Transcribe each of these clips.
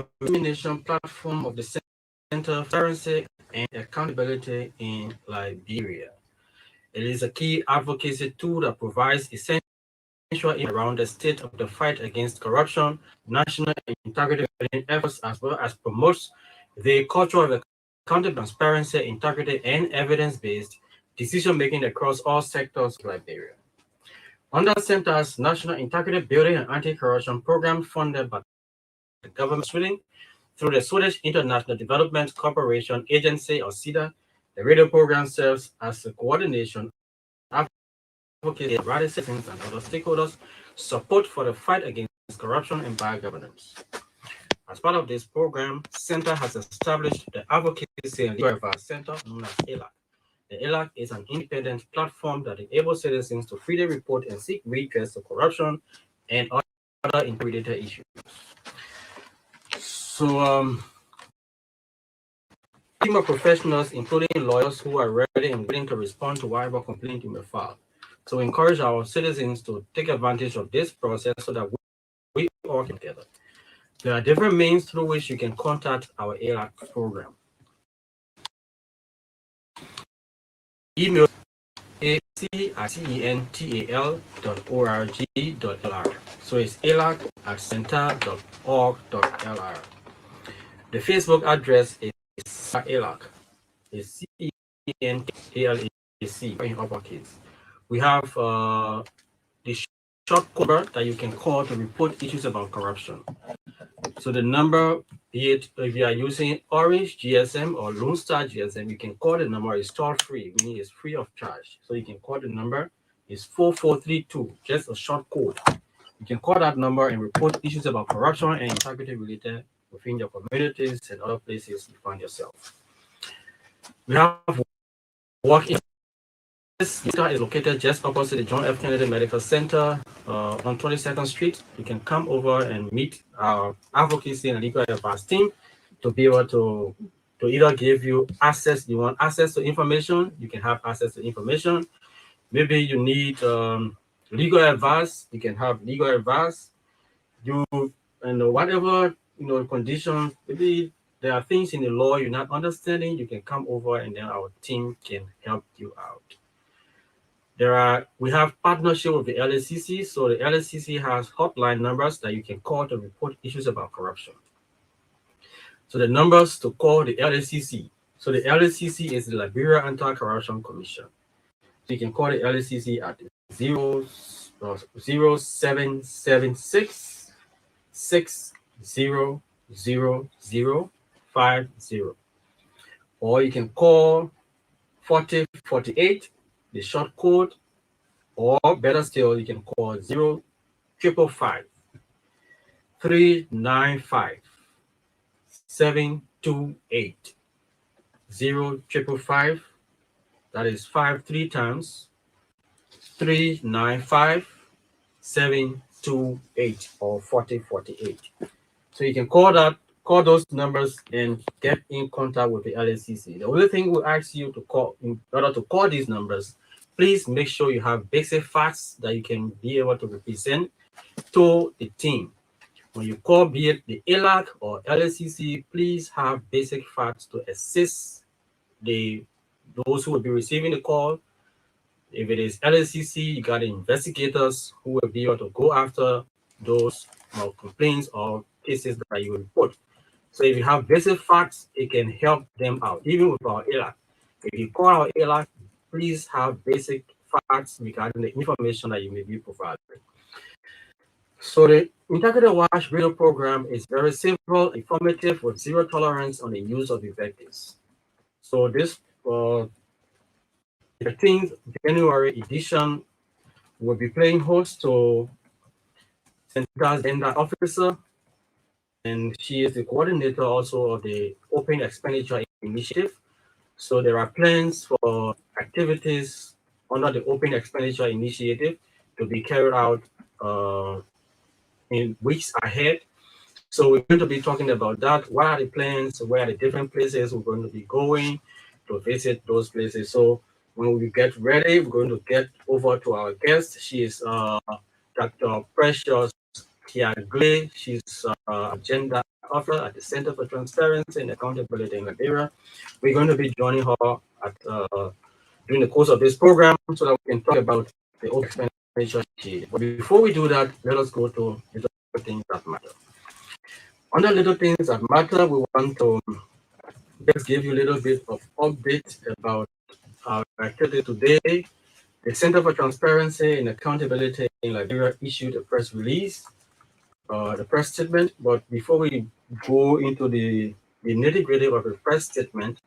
dissemination platform of the Center for Transparency and Accountability in Liberia. It is a key advocacy tool that provides essential information around the state of the fight against corruption, national integrity efforts, as well as promotes the culture of accountability, transparency, integrity, and evidence-based decision-making across all sectors of Liberia. Under CENTAL's National Integrity Building and Anti-Corruption Program funded by the government of Sweden through the Swedish International Development Cooperation Agency, or SIDA, the radio program serves as a coordination advocate for citizens and other stakeholders, support for the fight against corruption and bad governance. As part of this program, CENTAL has established the Advocacy and Legal Advice Center, known as ELAC. The ELAC is an independent platform that enables citizens to freely report and seek redress of corruption and other integrity issues. So, a team of professionals, including lawyers who are ready and willing to respond to whatever complaint you may file. So, we encourage our citizens to take advantage of this process so that we all work together. There are different means through which you can contact our ELAC program. Email ac@cental.org.lr. So it's elac@cental.org.lr. The Facebook address is ELAC. It's CENTALAC in uppercase. We have the short number that you can call to report issues about corruption. So the number, be it if you are using Orange GSM or Lone Star GSM, you can call the number. It's toll free, meaning it's free of charge. So you can call the number. It's 4432, just a short code. You can call that number and report issues about corruption and integrity related within your communities and other places you find yourself. We have work in. This center is located just opposite the John F. Kennedy Medical Center on 22nd Street. You can come over and meet our advocacy and legal advice team to be able to either give you access. You want access to information, you can have access to information. Maybe you need legal advice, you can have legal advice. Whatever conditions, maybe there are things in the law you're not understanding, you can come over and then our team can help you out. We have partnership with the LACC, so the LACC has hotline numbers that you can call to report issues about corruption. So the numbers to call the LACC. So the LACC is the Liberia Anti-Corruption Commission. So you can call the LACC at 0776 600050, or you can call 4048. The short code, or better still, you can call 0555 395 728 0555. That is 3 times 395 728 or 4048. So you can call those numbers and get in contact with the LACC. The only thing we'll ask you to call in order to call these numbers, please make sure you have basic facts that you can be able to represent to the team. When you call, be it the ELAC or LACC, please have basic facts to assist those who will be receiving the call. If it is LACC, you got investigators who will be able to go after those complaints or cases that you report. So if you have basic facts, it can help them out, even with our ELAC. If you call our ELAC, please have basic facts regarding the information that you may be provided. So the Integrity Watch radio program is very simple, informative, with zero tolerance on the use of invectives. So this 13th January edition will be playing host to CENTAL's agenda officer, and she is the coordinator also of the Open Expenditure Initiative. So there are plans for activities under the Open Expenditure Initiative to be carried out in weeks ahead. So we're going to be talking about that. What are the plans? Where are the different places we're going to be going to visit those places? So when we get ready, we're going to get over to our guest. She is Dr. Precious Akiah Glay. She's agenda officer at the Center for Transparency and Accountability in Liberia. We're going to be joining her at during the course of this program so that we can talk about the Open Expenditure Initiative. But before we do that, let us go to little things that matter. Under little things that matter, we want to just give you a little bit of update about our activity today. The Center for Transparency and Accountability in Liberia issued a press release, the press statement. But before we go into the nitty-gritty of the press statement,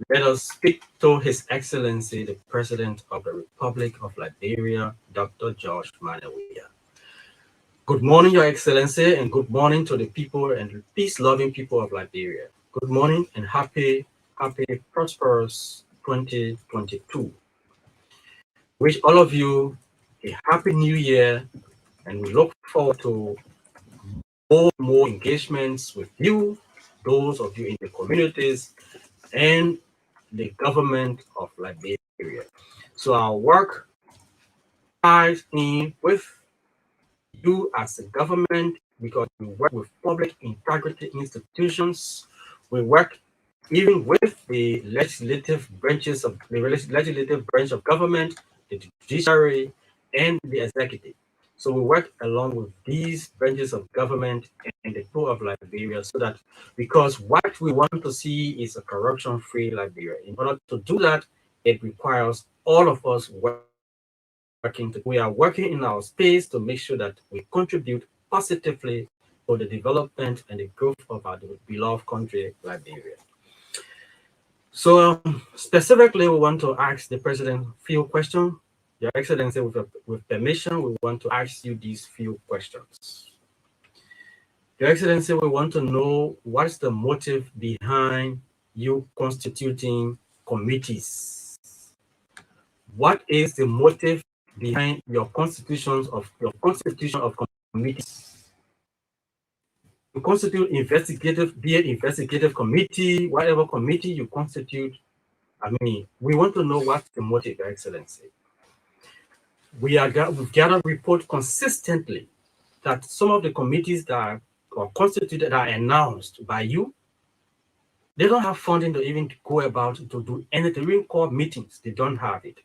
let us speak to His Excellency, the President of the Republic of Liberia, Dr. George Manawia. Good morning, Your Excellency, and good morning to the people and peace-loving people of Liberia. Good morning and happy, prosperous 2022. Wish all of you a happy new year, and we look forward to more engagements with you, those of you in the communities, and the government of Liberia. So our work ties in with you as a government because we work with public integrity institutions. We work even with the legislative branches of the legislative branch of government, the judiciary, and the executive. So we work along with these branches of government and the people of Liberia so that because what we want to see is a corruption-free Liberia. In order to do that, it requires all of us working. We are working in our space to make sure that we contribute positively for the development and the growth of our beloved country, Liberia. So specifically, we want to ask the President a few questions. Your Excellency, with permission, we want to ask you these few questions. Your Excellency, we want to know what's the motive behind you constituting committees? What is the motive behind your constitution of committees? You constitute be it investigative committee, whatever committee you constitute. I mean, we want to know what's the motive, Your Excellency. We've gathered report consistently that some of the committees that are constituted are announced by you. They don't have funding to even go about to do anything, even call meetings. They don't have it.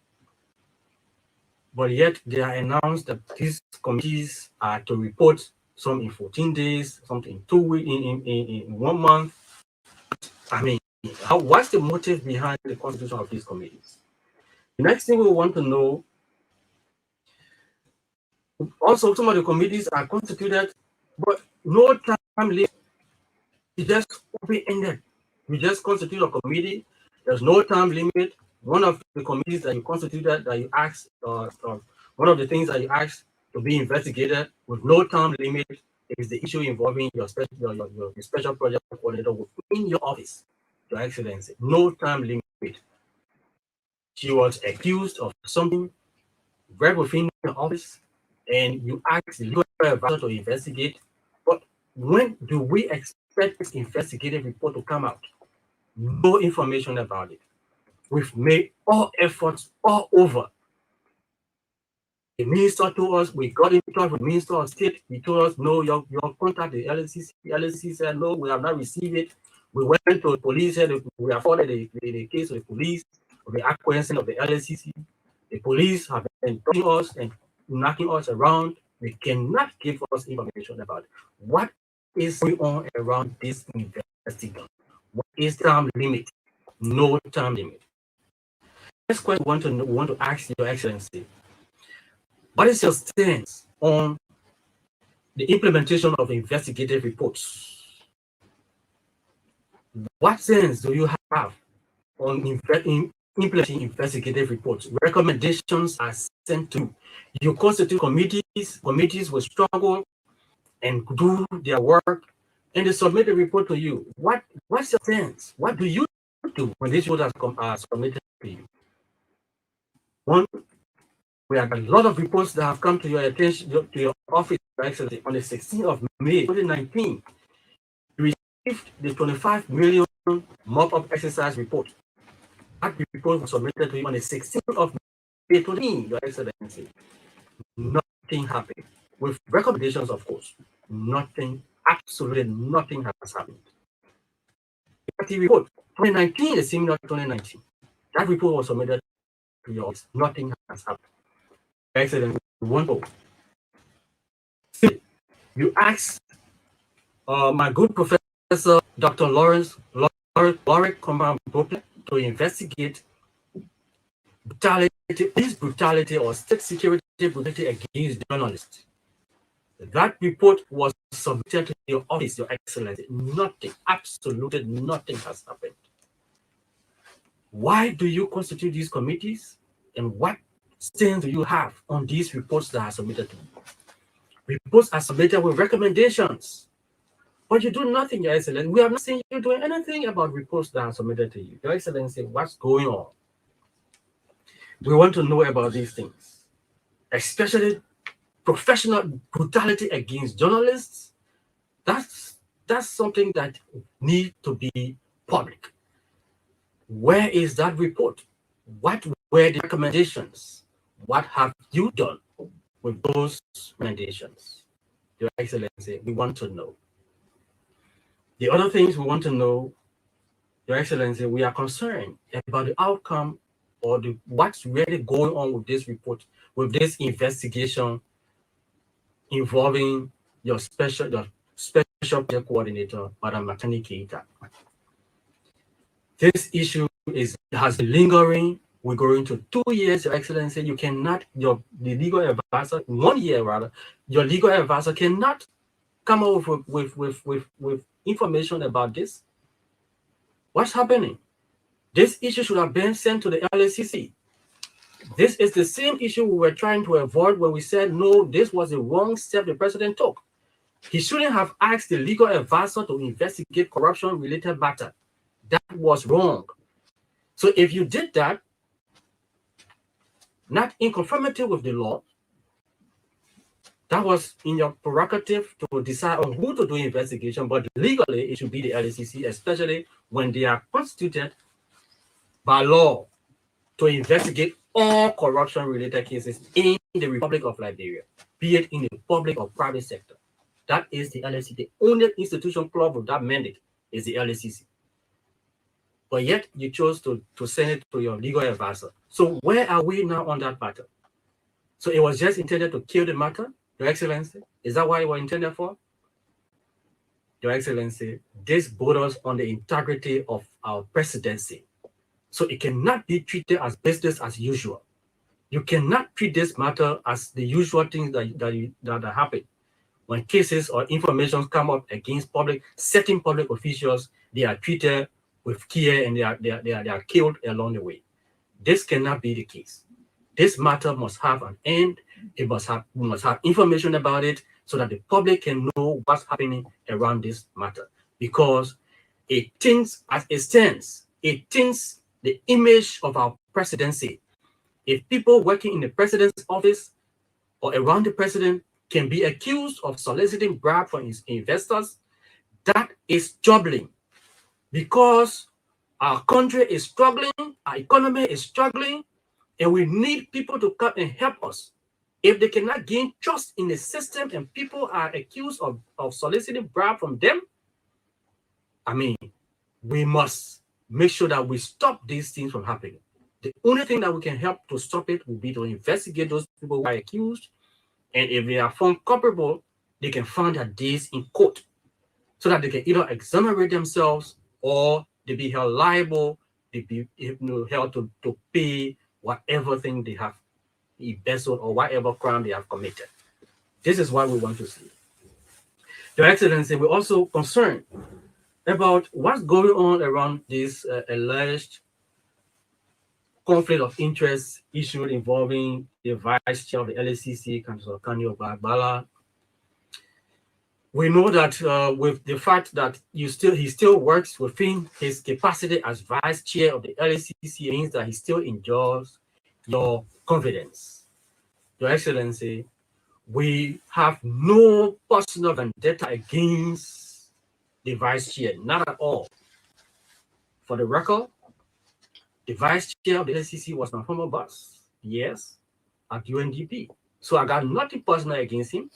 But yet they are announced that these committees are to report some in 14 days, something in 2 weeks, in 1 month. I mean, what's the motive behind the constitution of these committees? The next thing we want to know, also some of the committees are constituted, but no time limit. It's just open-ended. You just constitute a committee, there's no time limit. One of the committees that you constituted, that you asked, one of the things that you asked to be investigated with no time limit is the issue involving your special project coordinator within your office, Your Excellency. No time limit. She was accused of something right within your office, and you asked the legal advisor to investigate. But when do we expect this investigative report to come out? No information about it. We've made all efforts all over. The minister told us, we got in touch with the Minister of State. He told us, no, your contact the LSCC. The LSCC said, no, we have not received it. We went to the police, said we have forwarded the case to the police of the acquisition of the LSCC. The police have been touching us and knocking us around. They cannot give us information about it. What is going on around this investigation? What is the time limit? No time limit. Next question we want to ask Your Excellency. What is your stance on the implementation of investigative reports? What stance do you have on implementing investigative reports? Recommendations are sent to you. Constitute committees will struggle and do their work, and they submit a report to you. What's your stance? What do you do when these reports are submitted to you? One, we have a lot of reports that have come to your attention, to your office, Excellency. On the 16th of May 2019, you received the 25 million mop-up exercise report. That report was submitted to you on the 16th of May 2019, Your Excellency. Nothing happened, with recommendations, of course. nothing, absolutely nothing has happened. The report 2019 is similar to 2019. That report was submitted to your office. Nothing has happened. Excellent. Wonderful. You ask my good professor, Dr. Lawrence Compound to investigate brutality or state security brutality against journalists. That report was submitted to your office, Your Excellency. Nothing, absolutely nothing has happened. Why do you constitute these committees? And what stance do you have on these reports that are submitted to you? Reports are submitted with recommendations, but you do nothing, Your Excellency. We have not seen you doing anything about reports that are submitted to you. Your Excellency, what's going on? We want to know about these things, especially professional brutality against journalists. That's something that needs to be public. Where is that report? What were the recommendations? What have you done with those recommendations? Your Excellency, we want to know. The other things we want to know, Your Excellency, we are concerned about the outcome or what's really going on with this report, with this investigation involving your special project coordinator, Madam Matani Keita. This issue has been lingering. We're going to 2 years, Your Excellency. You cannot, the legal advisor, 1 year rather, your legal advisor cannot come up with information about this. What's happening? This issue should have been sent to the LACC. This is the same issue we were trying to avoid when we said, no, this was the wrong step the president took. He shouldn't have asked the legal advisor to investigate corruption-related matter. That was wrong. So if you did that, not in conformity with the law, that was in your prerogative to decide on who to do investigation, but legally it should be the LACC, especially when they are constituted by law to investigate all corruption-related cases in the Republic of Liberia, be it in the public or private sector. That is the LACC. The only institution club with that mandate is the LACC. But yet you chose to send it to your legal advisor. So where are we now on that matter? So it was just intended to kill the matter, Your Excellency? Is that what it was intended for? Your Excellency, this borders on the integrity of our presidency. So it cannot be treated as business as usual. You cannot treat this matter as the usual things that happen. When cases or information come up against certain public officials, they are treated with care and they are killed along the way. This cannot be the case. This matter must have an end. We must have information about it so that the public can know what's happening around this matter. Because it thinks, as it stands, it thinks the image of our presidency. If people working in the president's office or around the president can be accused of soliciting bribe from his investors, that is troubling. Because our country is struggling, our economy is struggling, and we need people to come and help us. If they cannot gain trust in the system and people are accused of soliciting bribe from them, I mean, we must make sure that we stop these things from happening. The only thing that we can help to stop it will be to investigate those people who are accused, and if they are found culpable, they can find their days in court so that they can either exonerate themselves or they be held liable, they be held to pay whatever thing they have embezzled or whatever crime they have committed. This is what we want to see. Your Excellency, we're also concerned about what's going on around this alleged conflict of interest issue involving the vice chair of the LACC, Councillor Kanyo Bala. We know that with the fact that he still works within his capacity as vice chair of the LACC means that he still enjoys your confidence. Your Excellency, we have no personal vendetta against the vice chair, not at all. For the record, the vice chair of the LACC was my former boss, yes, at UNDP. So I got nothing personal against him.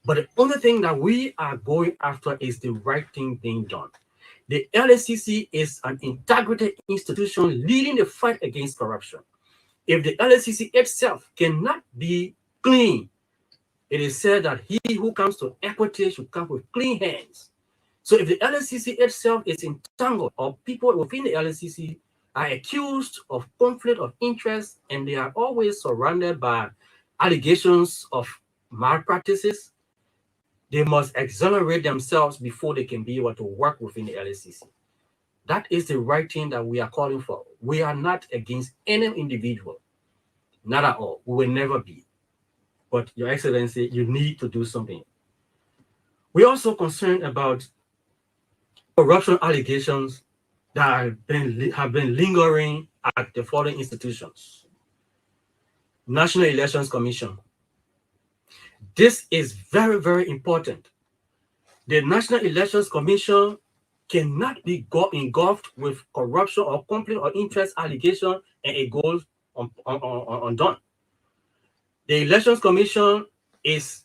But the only thing that we are going after is the right thing being done. The LACC is an integrated institution leading the fight against corruption. If the LACC itself cannot be clean, it is said that he who comes to equity should come with clean hands. So if the LACC itself is entangled, or people within the LACC are accused of conflict of interest, and they are always surrounded by allegations of malpractices, they must exonerate themselves before they can be able to work within the LACC. That is the right thing that we are calling for. We are not against any individual, not at all. We will never be. But Your Excellency, you need to do something. We're also concerned about corruption allegations that have been lingering at the following institutions. National Elections Commission. This is very, very important. The National Elections Commission cannot be engulfed with corruption or conflict or interest allegation and it goes undone. The Elections Commission is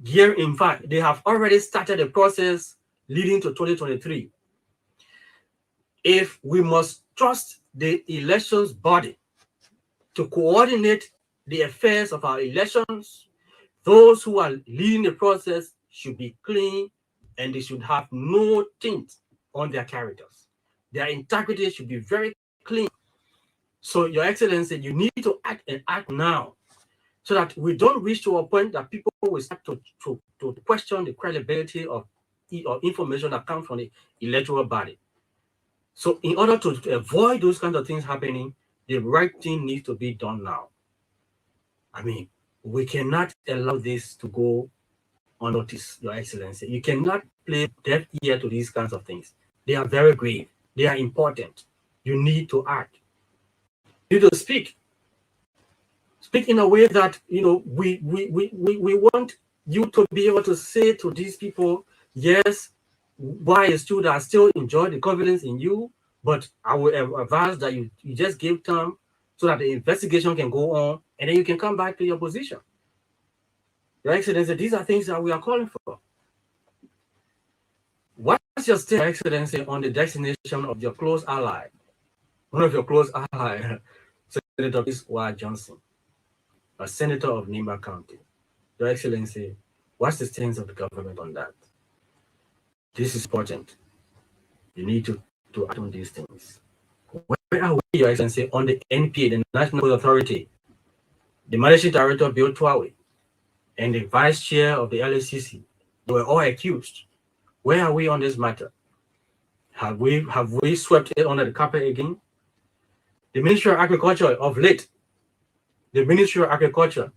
gearing, in fact, they have already started the process leading to 2023. If we must trust the elections body to coordinate the affairs of our elections, those who are leading the process should be clean and they should have no tint on their characters. Their integrity should be very clean. So, Your Excellency, you need to act and act now so that we don't reach to a point that people will start to question the credibility of information that comes from the electoral body. So in order to avoid those kinds of things happening, the right thing needs to be done now. I mean, we cannot allow this to go unnoticed, Your Excellency. You cannot play deaf ear to these kinds of things. They are very grave. They are important. You need to act. You need to speak. Speak in a way that, we want you to be able to say to these people, yes, why is true that I still enjoy the confidence in you, but I will advise that you just give time so that the investigation can go on and then you can come back to your position. Your Excellency, these are things that we are calling for. What's your stance, Your Excellency, on the designation of your close ally, one of your close allies, Senator Ward Johnson, a senator of Nimba County? Your Excellency, what's the stance of the government on that? This is important. You need to act on these things. Where are we, Your Excellency, on the NPA, the National Authority, the Managing Director, Bill Twawe, and the Vice Chair of the LACC? They were all accused. Where are we on this matter? Have we swept it under the carpet again? The Ministry of Agriculture of late, the Ministry of Agriculture,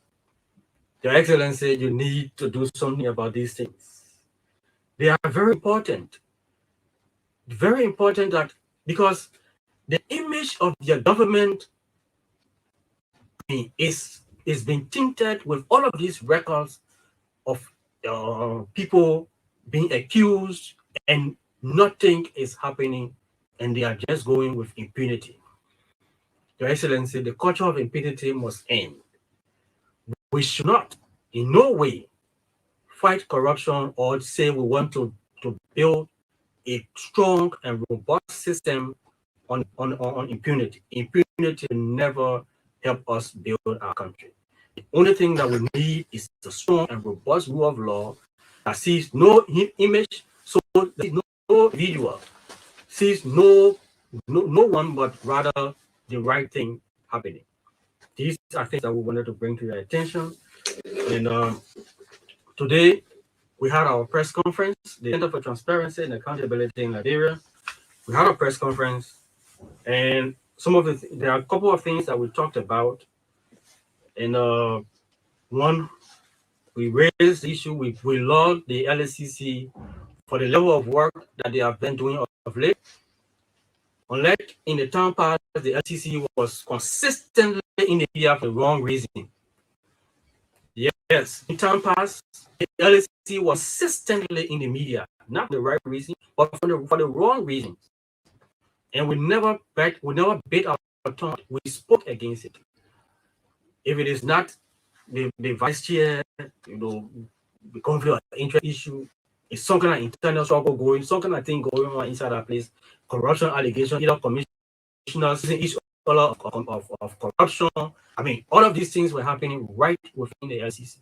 Your Excellency, you need to do something about these things. They are very important. Very important that because the image of your government is being tinted with all of these records of people being accused and nothing is happening and they are just going with impunity. Your Excellency, the culture of impunity must end. We should not in no way fight corruption or say we want to build a strong and robust system on impunity. Impunity will never help us build our country. The only thing that we need is a strong and robust rule of law that sees no image, so there is no individual, sees no one, but rather the right thing happening. These are things that we wanted to bring to your attention. And today we had our press conference, the Center for Transparency and Accountability in Liberia. We had a press conference, and there are a couple of things that we talked about. And one, we raised the issue. We laud the LACC for the level of work that they have been doing of late. Unlike in the town past, the LACC was consistently in the media for the wrong reason. Yes, in time past, the LACC was consistently in the media, not for the right reason, but for the wrong reasons. And we never bit our tongue. We spoke against it. If it is not the vice chair, the conflict of interest issue. It's some kind of internal struggle going, some kind of thing going on inside that place. Corruption allegation, either commissioners each other of corruption. I mean, all of these things were happening right within the LCC.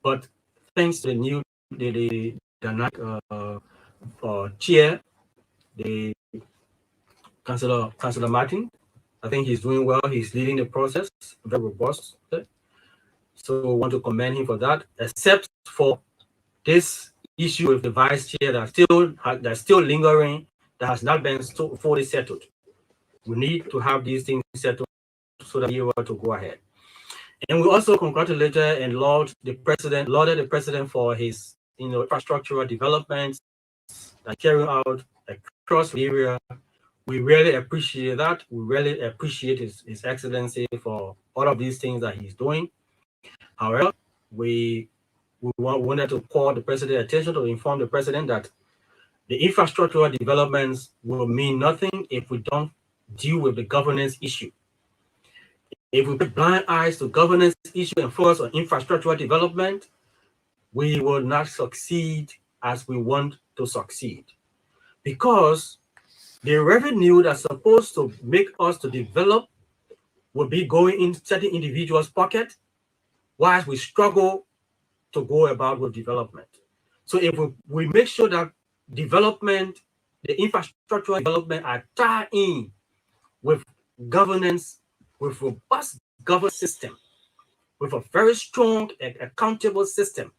But thanks to the new the dynamic chair, the Councillor Martin, I think he's doing well. He's leading the process, very robust. So I want to commend him for that. Except for this issue with the vice chair that's still lingering, that has not been fully settled. We need to have these things settled so that we are able to go ahead. And we also congratulated and lauded the president for his infrastructural developments that carrying out across the area. We really appreciate that. We really appreciate his excellency for all of these things that he's doing. However, we wanted to call the president attention to inform the president that the infrastructural developments will mean nothing if we don't deal with the governance issue. If we put blind eyes to governance issue and focus on infrastructural development, we will not succeed as we want to succeed. Because the revenue that's supposed to make us to develop will be going in certain individuals' pocket, whilst we struggle to go about with development. So if we make sure that development, the infrastructural development are tied in with governance, with robust governance system, with a very strong and accountable system,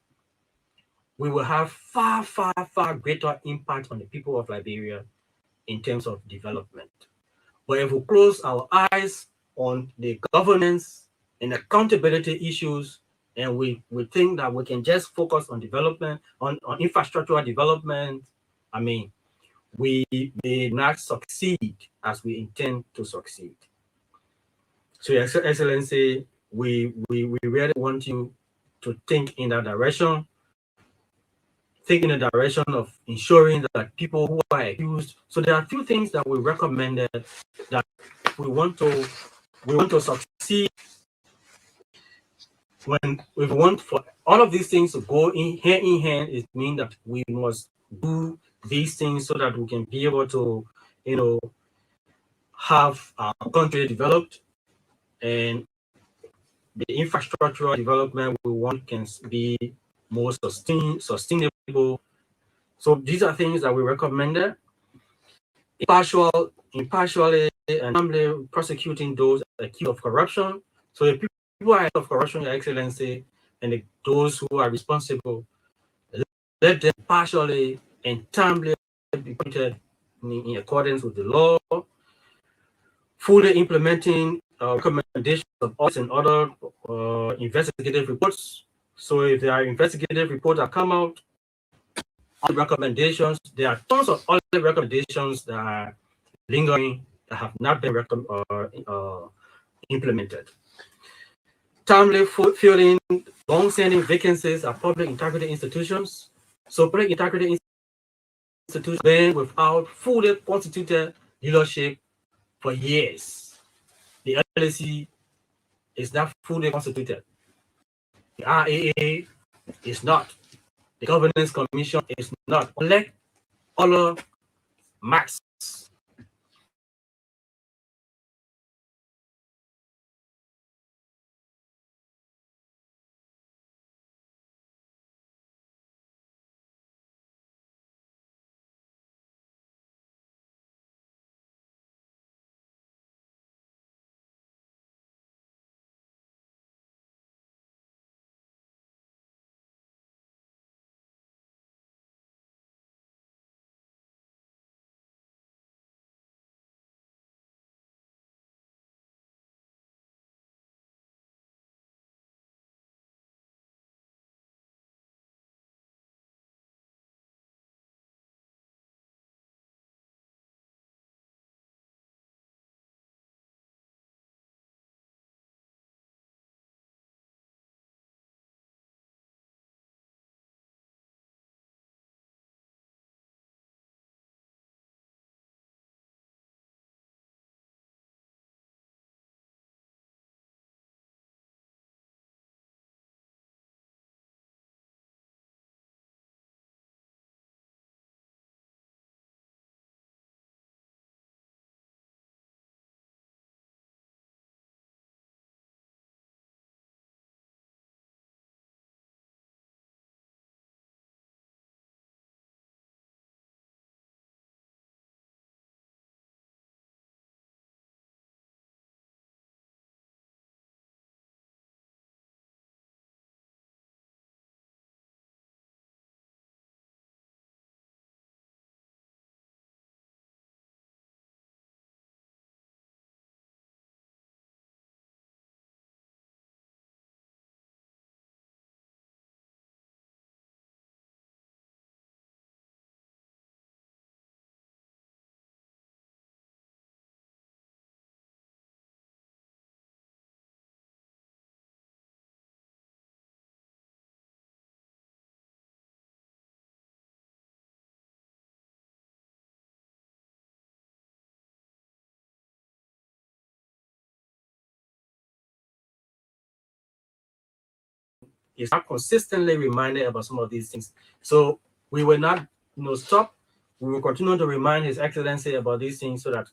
we will have far, far, far greater impact on the people of Liberia in terms of development. But if we close our eyes on the governance and accountability issues, and we think that we can just focus on development, on infrastructural development, I mean, we may not succeed as we intend to succeed. So, Your Excellency, we really want you to think in that direction, think in the direction of ensuring that people who are accused. So there are a few things that we recommended that we want to succeed. When we want for all of these things to go in hand, it means that we must do these things so that we can be able to, have our country developed, and the infrastructural development we want can be more sustainable. So these are things that we recommended. Impartially and humbly prosecuting those accused of corruption. So the people are accused of corruption, Your Excellency, and those who are responsible, let them partially and timely be put in accordance with the law, fully implementing recommendations of audits and other investigative reports. So if there are investigative reports that come out, all recommendations, there are tons of other recommendations that are lingering that have not been implemented. Timely filling long-standing vacancies at public integrity institutions. So public integrity institutions been without fully constituted leadership for years. The LSC is not fully constituted. The RAA is not. The Governance Commission is not. Elect other max is not consistently reminded about some of these things. So we will not, stop. We will continue to remind His Excellency about these things so that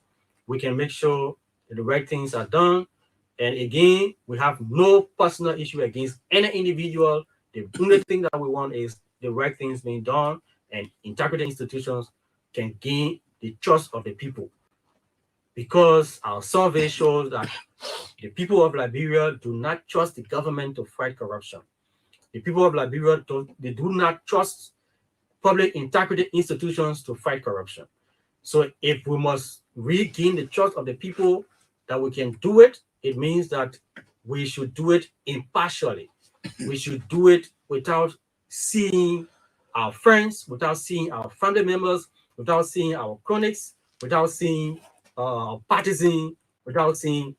we can make sure that the right things are done. And again, we have no personal issue against any individual. The only thing that we want is the right things being done, and integrity institutions can gain the trust of the people. Because our survey shows that the people of Liberia do not trust the government to fight corruption. The people of Liberia do not trust public integrity institutions to fight corruption. So if we must regain the trust of the people that we can do it, it means that we should do it impartially. We should do it without seeing our friends, without seeing our family members, without seeing our cronies, without seeing partisans, without seeing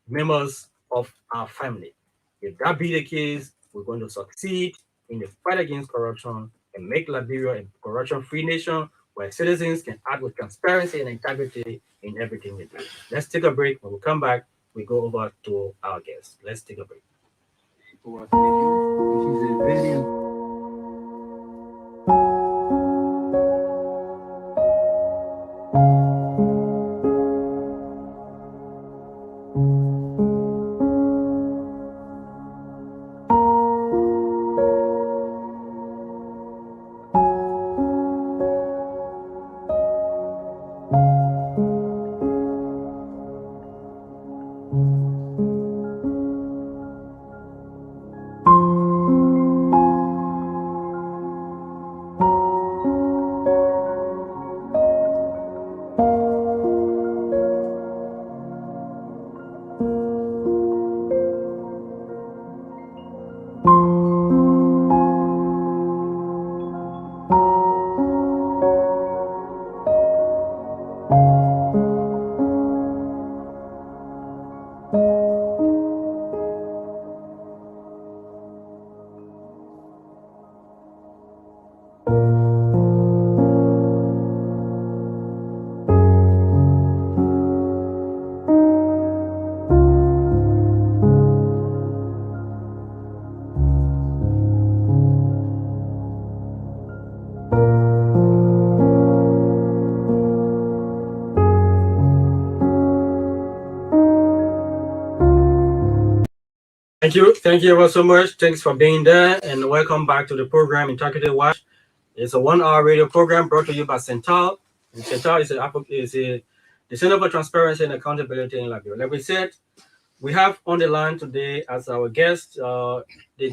members of our family. If that be the case, we're going to succeed in the fight against corruption and make Liberia a corruption-free nation where citizens can act with transparency and integrity in everything they do. Let's take a break. When we come back, we go over to our guests. Let's take a break. ECOWAS Radio, which is a very Thank you ever so much. Thanks for being there, and welcome back to the program Integrity Watch. It's a 1 hour radio program brought to you by CENTAL. And CENTAL is the Center for Transparency and Accountability in Liberia. Like we said, we have on the line today as our guest the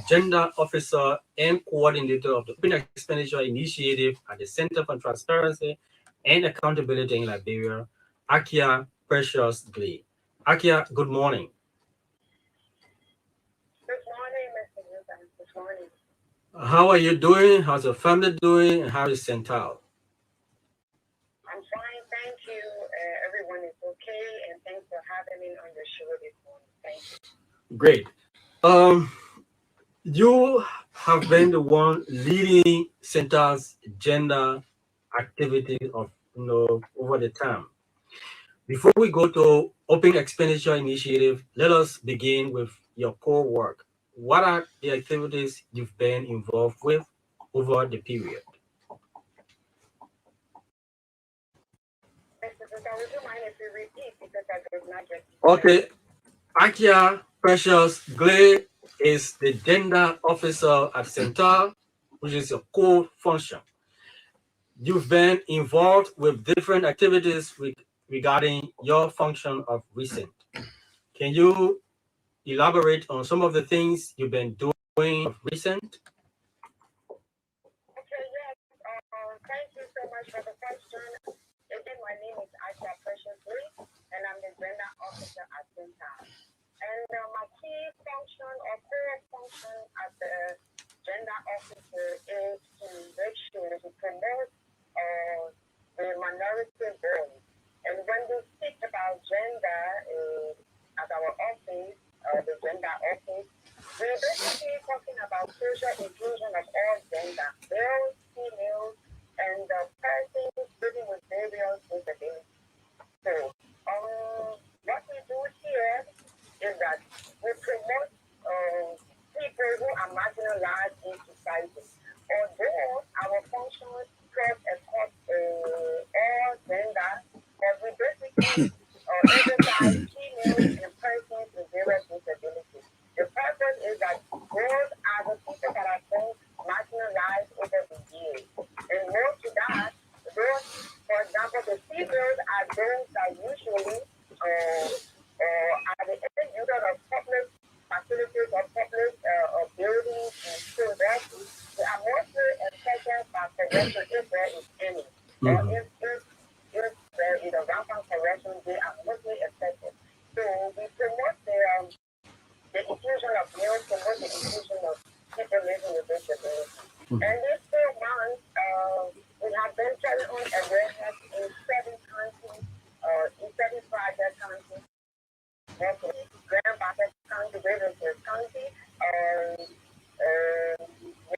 Gender Officer and Coordinator of the Open Expenditure Initiative at the Center for Transparency and Accountability in Liberia, Akiah Precious Glay. Akiah, good morning. Good morning, Mr. Newton. Good morning. How are you doing? How's your family doing? And how is CENTAL? I'm fine, thank you. Everyone is okay, and thanks for having me on your show this morning. Thank you. Great. You have been the one leading CENTAL's gender activity of over the time. Before we go to Open Expenditure Initiative, let us begin with your core work. What are the activities you've been involved with over the period? Would you mind if you repeat, because I did not get Okay. Akiah Precious Glay is the gender officer at CENTAL, which is your core function. You've been involved with different activities regarding your function of recent. Can you elaborate on some of the things you've been doing of recent? Okay, yes. Thank you so much for the question. Again, my name is Akiah Precious Glay, and I'm the gender officer at CENTAL. And my key function or core function as the gender officer is to make sure to promote the minority voice. And when we speak about gender at our office, the gender office, we're basically talking about social inclusion of all gender, males, females, and persons living with various disabilities. So, what we do here is that we promote people who emphasize females and persons with various disabilities. The purpose is that those are the people that have been marginalized over the years. And more to that, those, for example, the females are those that usually are the end user of public facilities or public buildings and so that they are mostly affected by corruption if there is any. Or if there is a rampant corruption, they are mostly affected. So we promote the inclusion of males, promote the inclusion of people living with disabilities. And these 2 months, we have been carrying on awareness in 7 countries, in 7 project countries, Grand Baptist County, Riverside County,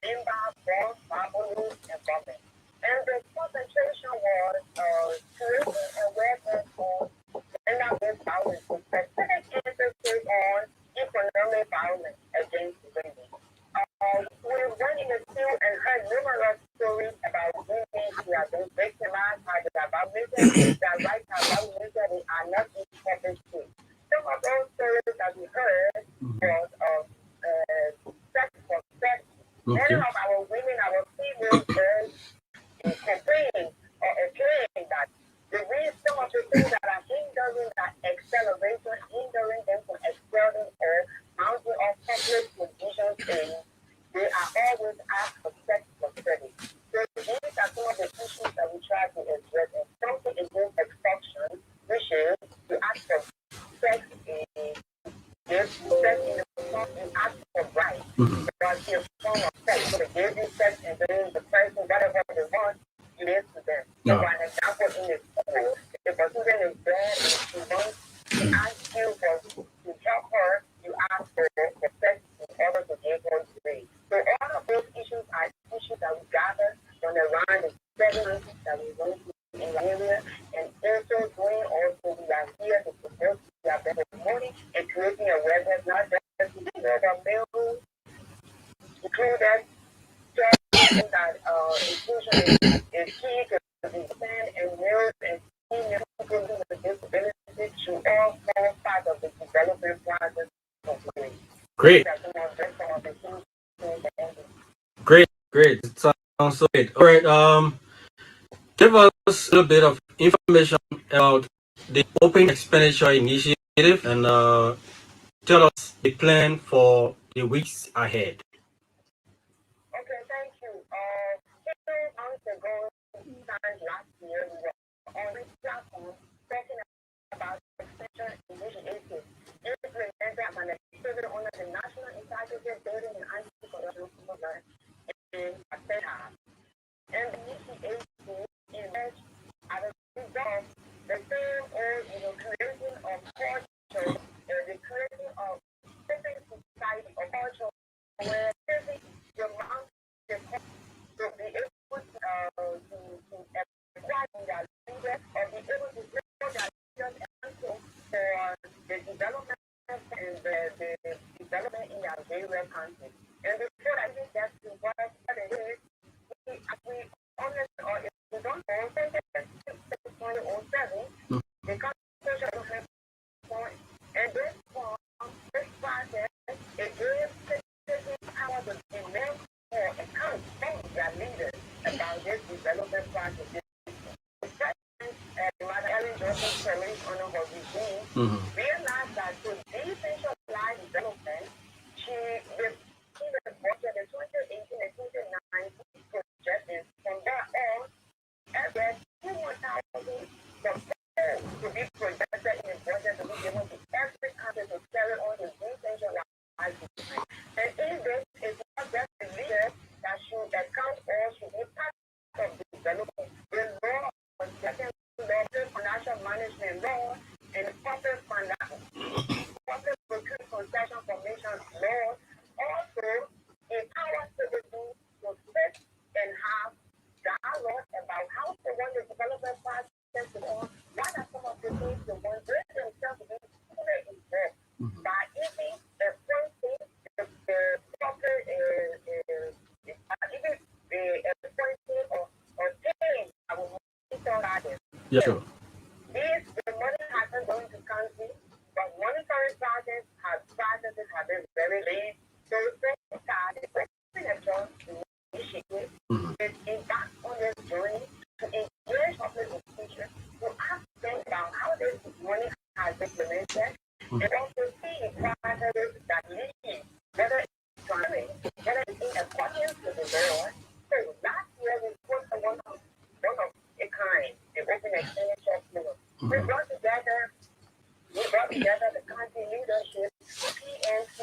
Limba, Bronx, Babalu, and Bowman. And the concentration was creating awareness for gender-based violence, with specific emphasis on economic violence against women. We've run in the field and heard numerous stories about women who have been victimized, how they are violated, their rights are violated, they are not in public streets. Some of those stories that we heard was of sex for sex. Many of our women, our female girls, complain or claim that the reason some of the things that are hindering that acceleration, hindering them from excelling or mounting of public positions in, they are always asked for sex for credit. So these are some of the issues that we try to address. And something against extortion, which is to ask for sex in this sex in the form and ask for rights. Because it's a form of sex. So they give you sex and then the person, whatever they want, you give to them. So for an example, in the school, if a student is bad and she wants to ask you to help her, you ask for sex in order to give her grade. So all of those issues are issues that we gather from around the 7 countries that we went to in the area, and also doing also we are here to promote, we are promoting and creating awareness, not just to the male, included that inclusion is key to understand and males and female people with disabilities should all form part of the development process of women. Great. Great. It sounds so great. All right. Give us a little bit of information about the Open Expenditure Initiative and tell us the plan for the weeks ahead. Okay, thank you. 2 months ago, last year, we were on this platform talking about expenditure initiatives implemented as an activity under the National Integrity Building and Anti-Corruption Program in CENTAL. And the initiative emerged as a result the same old, creation of culture, the creation of civic society or culture where civic demands the to be able to acquire their leaders or be able to grow their leaders and also for the development and the development in their various countries. And before I think that's what it is, we honestly, or if we don't know, since 2007, the Constitution of point, and this process, it gives citizens power to demand for account from their leaders about this development process. The president, Mother Ellen Johnson, released under her regime, realized that to decentralize development, she reported the 2018 and 2019 projections. From there on, every 2,000 to be projected in the budget to be given to every country to carry on the decentralized development. And in this, it's not just the leaders that should account or should be part of the development. The law on second law, financial management law, and public procurement concession formation law also empower citizens to sit and have dialogue about how to run the development process on what are some of the things they want to themselves to be fully involved by even appointing the proper even appointing or paying our monitor others. Yeah, sure. This the money hasn't going to mindset, and also see priorities that lead, whether it's trying, whether it's in accordance with the Lord. So last year we put one of a kind, the Open Expenditure Initiative. We brought together the country leadership, PNC,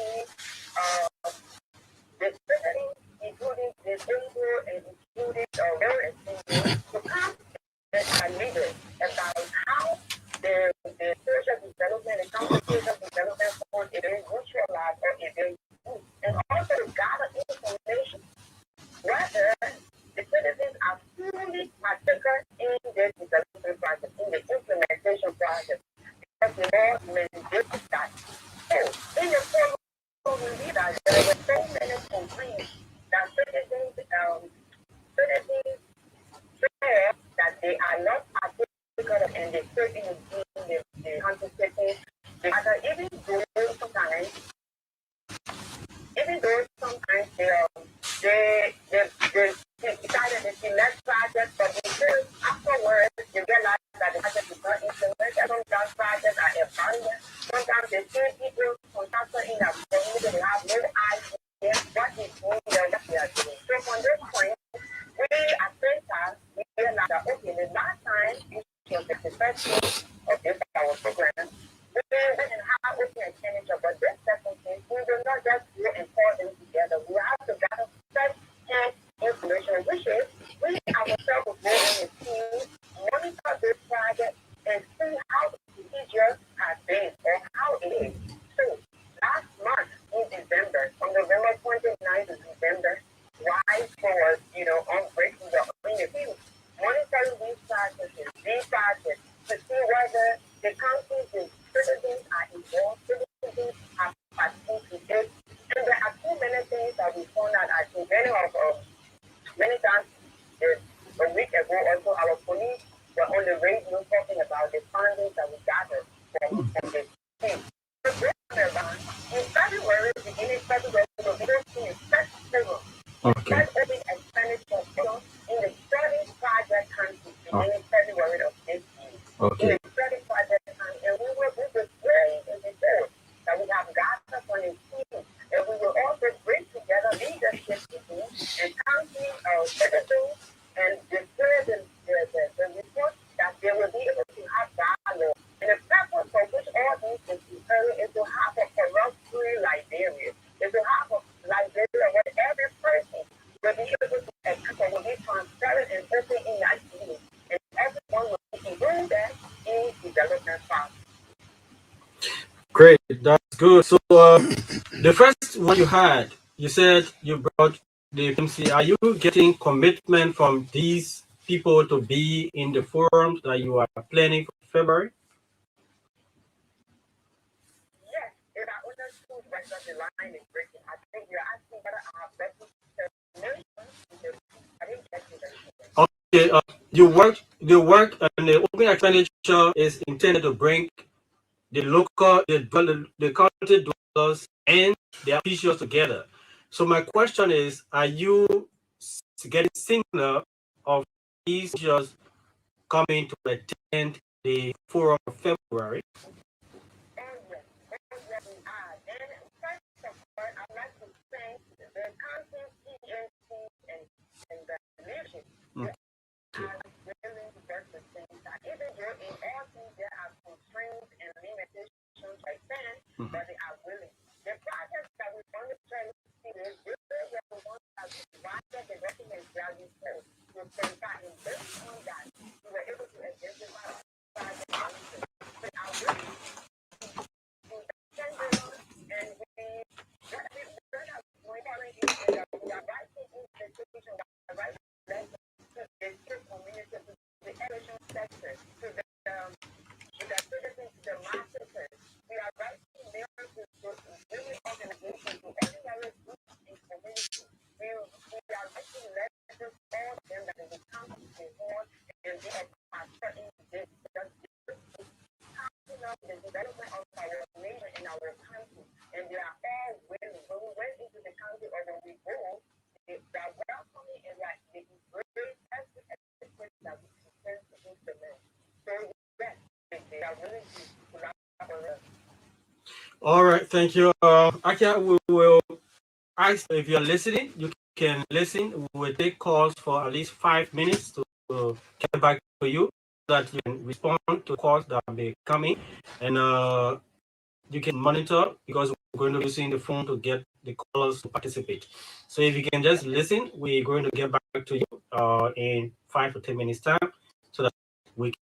the citizens, including the disabled and including real estate, to come and leaders about how the social development, the county social development fund is being neutralized or is being used, and also to gather information whether the citizens are fully partakers in the development project, in the implementation project, because the law mandates that. So, in the form we read that there were so many complaints that citizens share that they are not partakers and they stay in the country setting. Even though sometimes they decided to select projects, but because afterwards they realize that the project is not implemented. Sometimes projects are abandoned. Sometimes they see people contractor in a community, they have no idea what is needed and what they are doing. So from this point, we at CENTAL, we realized that okay, the last time it was the first week of this our program, we didn't have open expenditure, but this second case, we will not just go and pour them together. We have to gather first-hand information, which is we ourselves will go in the team, monitor this project, and see how the procedures have been or how it is. So last month in December, from November 29th to December, why was on break in the field, monitoring these projects to see whether the countries, the citizens are involved, citizens are participating. And there are too many things that we found out. I think many times a week ago also our police were on the radio talking about the funding that we gathered from the team. So this time around, in February, beginning February, the video team is festival. That open expenditure in the study project country beginning February of this year. In the study project country, and we will very in the church that we have gathered on the team, and we will also bring together leadership team and county citizens and the report that they will be able to have dialogue. And the purpose for which all these is preparing is to have a corrupt-free Liberia. Is to have a Liberia where every person will be able to account, will be transparent and open in that meeting. And everyone will be doing that in development process. Great, that's good. So the first one you said you brought the PMC. Are you getting commitment from these people to be in the forums that you are planning for February? Yes, if I understood right, the line is breaking. I think you're asking whether I have better information. I didn't get you there. Okay, the work and the open expenditure is intended to bring the country dwellers and the officials together. So my question is, are you getting signal of these just coming to attend the forum of February? Yes, we are. And first of all, I'd like to thank the council, PNC, and the leadership. They are willing to work with things. Even though in all things there are constraints and limitations like that, but they are willing. The projects that we want to try to see is this is where we want to have wider development value first. So in based on that, we were able to identify projects that are willing. And we are writing institutions, we are writing letters to the community, to the education sector, to the citizens, to the marketers. We are writing mails to women organizations, to ordinary groups in community. We are writing letters to all of them that they will come to the hall and be a factor in this. The development of our nation and our country, and they are all willing. When we went into the country or when we go, they are welcoming and like they embrace every aspect that we present to implement. So yes, they are willing to collaborate. All right, thank you. Akiah, we will ask if you're listening, you can listen. We will take calls for at least 5 minutes to get back to you so that you can respond to calls that may come in. And you can monitor because we're going to be using the phone to get the callers to participate. So if you can just listen, we're going to get back to you in 5 to 10 minutes time so that we can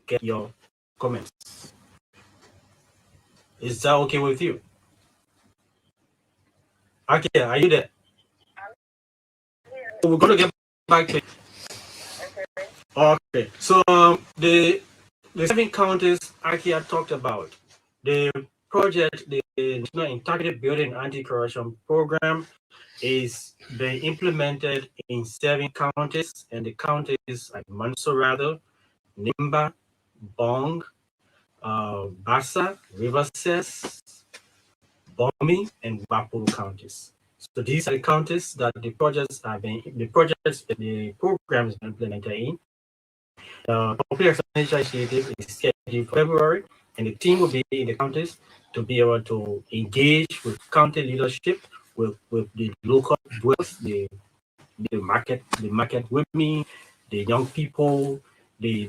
get your comments. Is that okay with you? Okay, are you there? We're going to get back to you. Okay, so the 7 counties Akiah talked about, the project, the National Integrated Building Anti-Corruption Program is being implemented in 7 counties, and the counties like Mansorado, Nimba, Bong, Bassa, Riverses, Bomi, and Wapuru counties. So these are the counties that the program is implemented in. Open Expenditure Initiative is scheduled for February, and the team will be in the counties to be able to engage with county leadership, with the local dwellers, the market women, the young people, the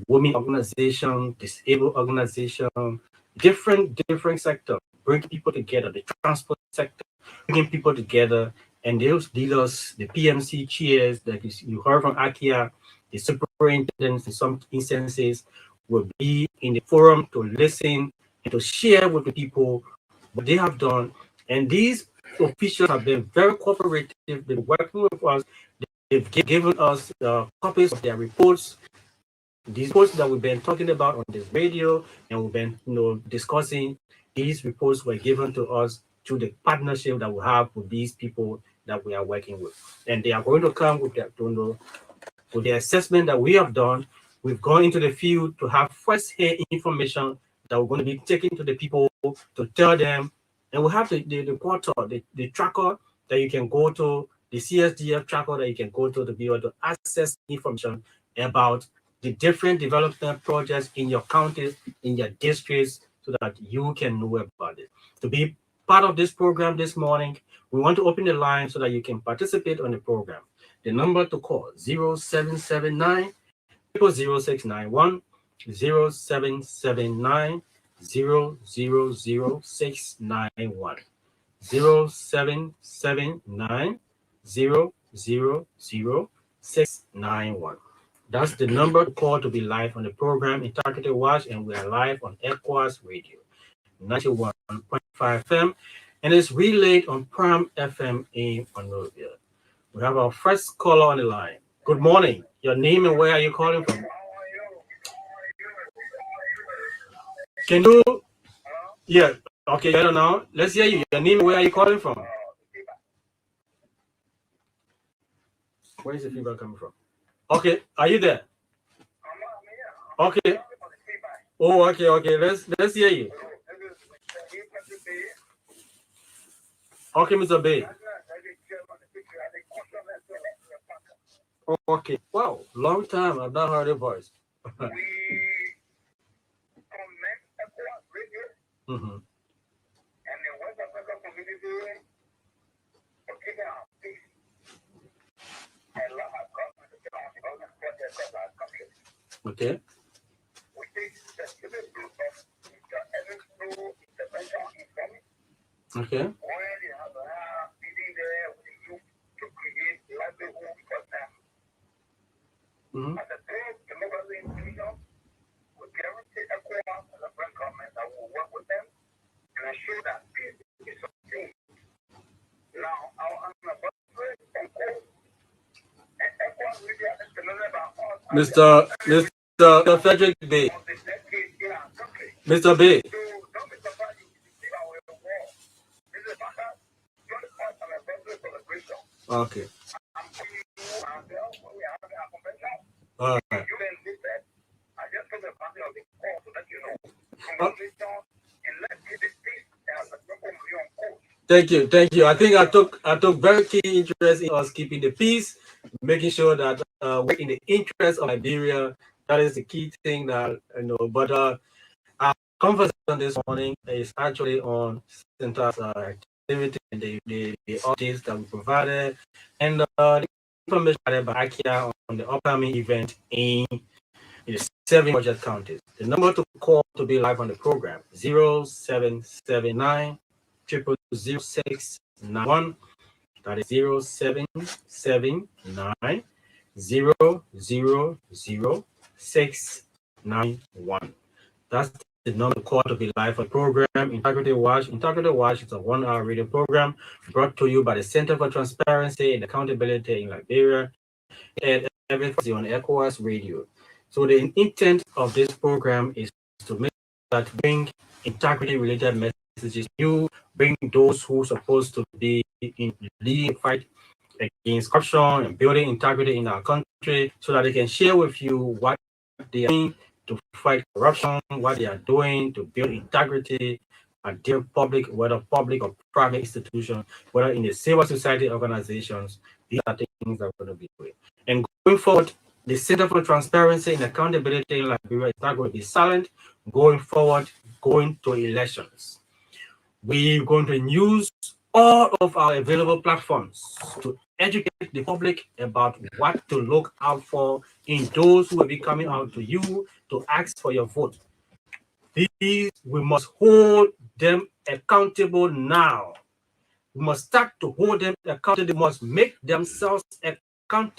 women organization, disabled organization, different sector, bring people together, the transport sector, bringing people together, and those dealers, the PMC chairs that you heard from Akiah, the superintendents in some instances will be in the forum to listen and to share with the people what they have done. And these officials have been very cooperative. They've been working with us. They've given us copies of their reports, these reports that we've been talking about on this radio, and we've been discussing. These reports were given to us through the partnership that we have with these people that we are working with, and they are going to come with with the assessment that we have done. We've gone into the field to have first-hand information that we're going to be taking to the people to tell them. And we have the portal, the tracker that you can go to, the CSDF tracker that you can go to be able to access information about the different development projects in your counties, in your districts, so that you can know about it. To be part of this program this morning, we want to open the line so that you can participate on the program. The number to call 0779 0691, 0779 000691, 0779 000691. That's the number to call to be live on the program in Targeted Watch, and we are live on ECOWAS Radio 91.5 FM, and it's relayed on Prime FM in Monrovia. We have our first caller on the line. Good morning. Your name and where are you calling from? Can you? Yeah. Okay, I don't know. Let's hear you. Your name and where are you calling from? Where is the feedback coming from? Okay, are you there? Okay. Oh, okay. Let's hear you. Okay, Mr. Bay. Oh, okay. Wow, long time. I've not heard your voice. Mm-hmm. Okay. Okay. Mm-hmm. Mr. Frederick Bay. Mr. Bay. Okay. All right. Thank you. I think I took very keen interest in us keeping the peace, making sure that we're in the interest of Liberia. That is the key thing that I know. But conversation this morning is actually on CENTAL's activity and the updates that we provided and the information provided by Akiah on the upcoming event in the 7 budget counties. The number to call to be live on the program 0779 0000691. That is 0779 0000691. That's the number to call to be live for the program. Integrity Watch. Integrity Watch is a 1-hour radio program brought to you by the Center for Transparency and Accountability in Liberia and every Thursday on ECOWAS Radio. So the intent of this program is to make that bring integrity-related messages. You bring those who are supposed to be in leading fight against corruption and building integrity in our country, so that they can share with you what they are doing to fight corruption, what they are doing to build integrity at their public, whether public or private institutions, whether in the civil society organizations. These are things that we're going to be doing. And going forward, the Center for Transparency and Accountability in Liberia is not going to be silent going forward, going to elections. We're going to use all of our available platforms to educate the public about what to look out for in those who will be coming out to you to ask for your vote. These, we must hold them accountable now. We must start to hold them accountable. They must make themselves accountable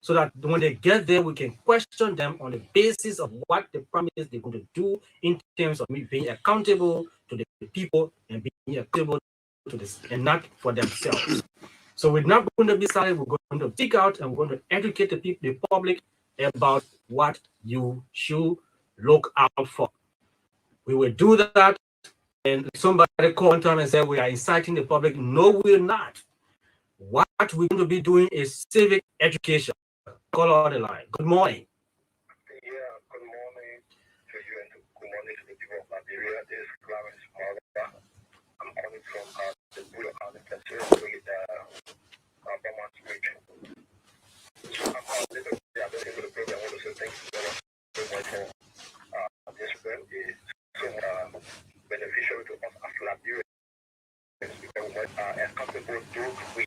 so that when they get there, we can question them on the basis of what they promise they're going to do in terms of being accountable to the people and being accountable to this and not for themselves. So we're not going to be silent. We're going to speak out and we're going to educate the people, the public, about what you should look out for. We will do that. And somebody called one time and said we are inciting the public. No, we're not. What we're going to be doing is civic education. Call on the line. Good morning. Yeah, good morning to you and good morning to the people of Liberia. This is Clarence Morgan. I'm calling from the Bureau of Agriculture with Vermont region. I'm listening to the program. I want to say thank you very much for this event. It's so beneficial to us as Liberians because we are accountable to we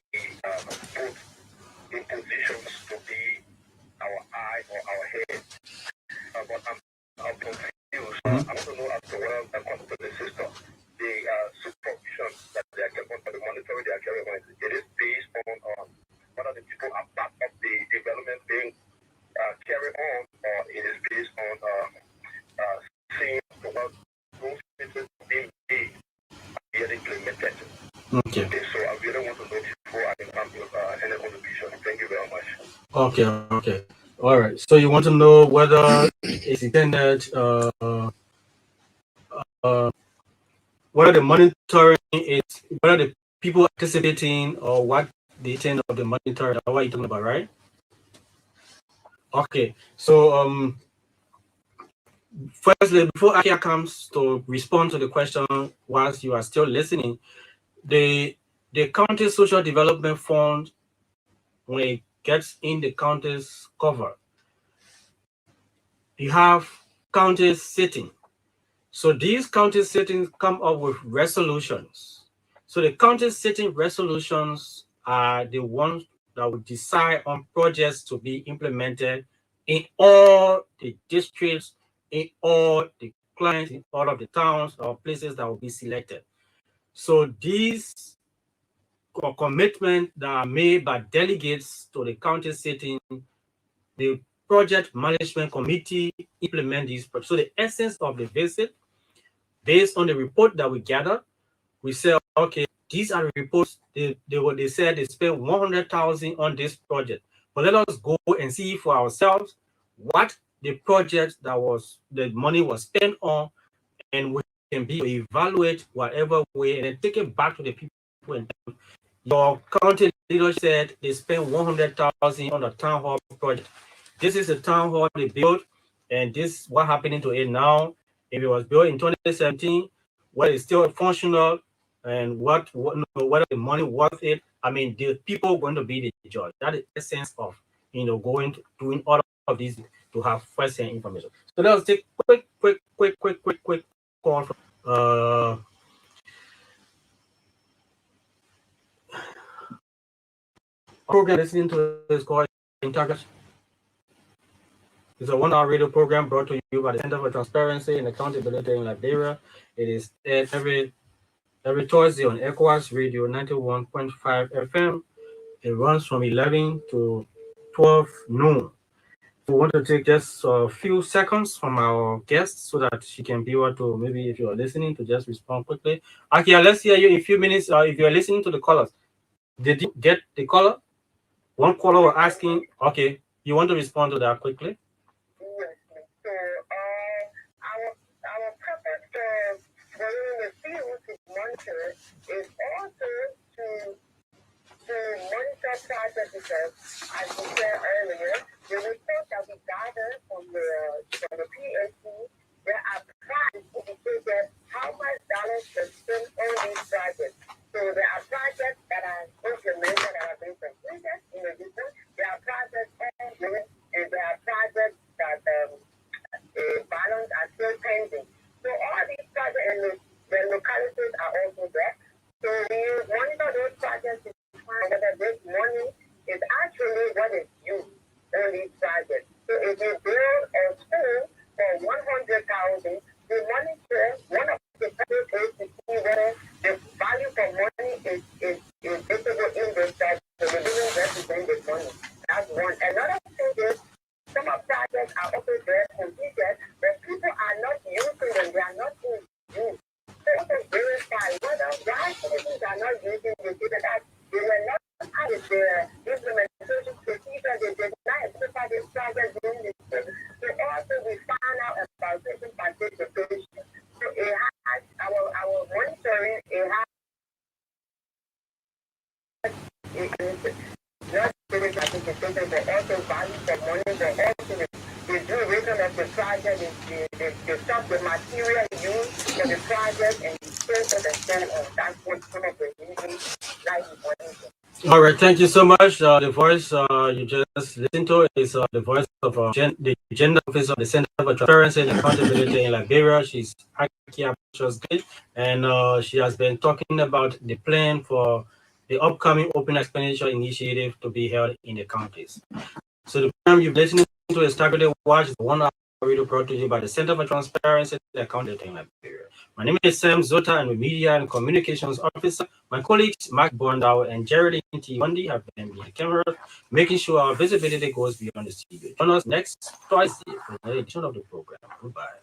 put in positions to be our eye or our head. But I'm confused. I want to know as to whether according to the system, the supervision that they are carrying on, the monitoring they are carrying on, it is based on whether the people are part of the development being carried on, or it is based on seeing what those people being made are implemented. Okay. So I really want to know before I can come to any contribution. Thank you very much. Okay. All right. So you want to know whether it's intended, whether the monitoring is, whether the people participating or what the intent of the monitoring, that's what you're talking about, right? Okay. So firstly, before Akiah comes to respond to the question whilst you are still listening, the county social development fund, when it gets in the county's cover, you have counties sitting. So these county sittings come up with resolutions. So the county sitting resolutions are the ones that will decide on projects to be implemented in all the districts, in all the clients, in all of the towns or places that will be selected. So these commitments that are made by delegates to the county sitting, the project management committee implement these projects. So the essence of the visit, based on the report that we gather, we say, okay, these are the reports. They said they spent 100,000 on this project. But let us go and see for ourselves what the project that was the money was spent on, and we can be evaluate whatever way and then take it back to the people. And your county leader said they spent 100,000 on the town hall project. This is the town hall they built, and this is what happening to it now. If it was built in 2017, whether it's still functional, and whether the money worth it. I mean, the people going to be the judge. That is the essence of doing all of these to have first-hand information. So let's take quick call from program listening to is called Integrity. It's a 1 hour radio program brought to you by the Center for Transparency and Accountability in Liberia. It is aired every Thursday on ECOWAS Radio 91.5 FM. It runs from 11 to 12 noon. We want to take just a few seconds from our guest so that she can be able to, maybe if you are listening, to just respond quickly. Akiah, let's hear you in a few minutes. If you are listening to the callers, did you get the caller? One caller was asking, okay, you want to respond to that quickly? Yes, so our purpose for going in the field to monitor is also to monitor projects because, as we said earlier, the report that we gather from the Ph.D, there are prices indicated how much dollars to spend on these projects. So there are projects that are implemented that have been completed. In addition, there are projects ongoing, and there are projects that balance are still pending. So all these projects and the localities are also there. So we monitor those projects to find whether this money is actually what is used on these projects. So if you build a school for 100,000, the money share, one of the factors is to see whether the value for money is visible in this project. So we didn't represent the money. That's one. Another thing is some of projects are also there completed, but people are not using them. They are not in use. So to verify whether why citizens are not using the data that they were not added their implementation procedure, they did not identify this project during this year. So also we found out about citizen participation. So it has our monitoring, it has not citizen participation, but also value for money, but also the duration of the project, the stuff, the material used for the project, and so forth and so on. That's what some of the reasons like monitoring. All right, thank you so much. The voice you just listened to is the voice of the Gender Officer of the Center for Transparency and Accountability in Liberia. She's Akiah Precious Glay, and she has been talking about the plan for the upcoming Open Expenditure Initiative to be held in the counties. So the program you're listening to is Targeted Watch, the 1 hour radio brought to you by the Center for Transparency and Accountability in Liberia. My name is Sam Zota, and the Media and Communications Officer. My colleagues Mark Bondau and Geraldine T. Bundy have been behind the camera, making sure our visibility goes beyond the studio. Join us next Thursday for another edition of the program. Goodbye.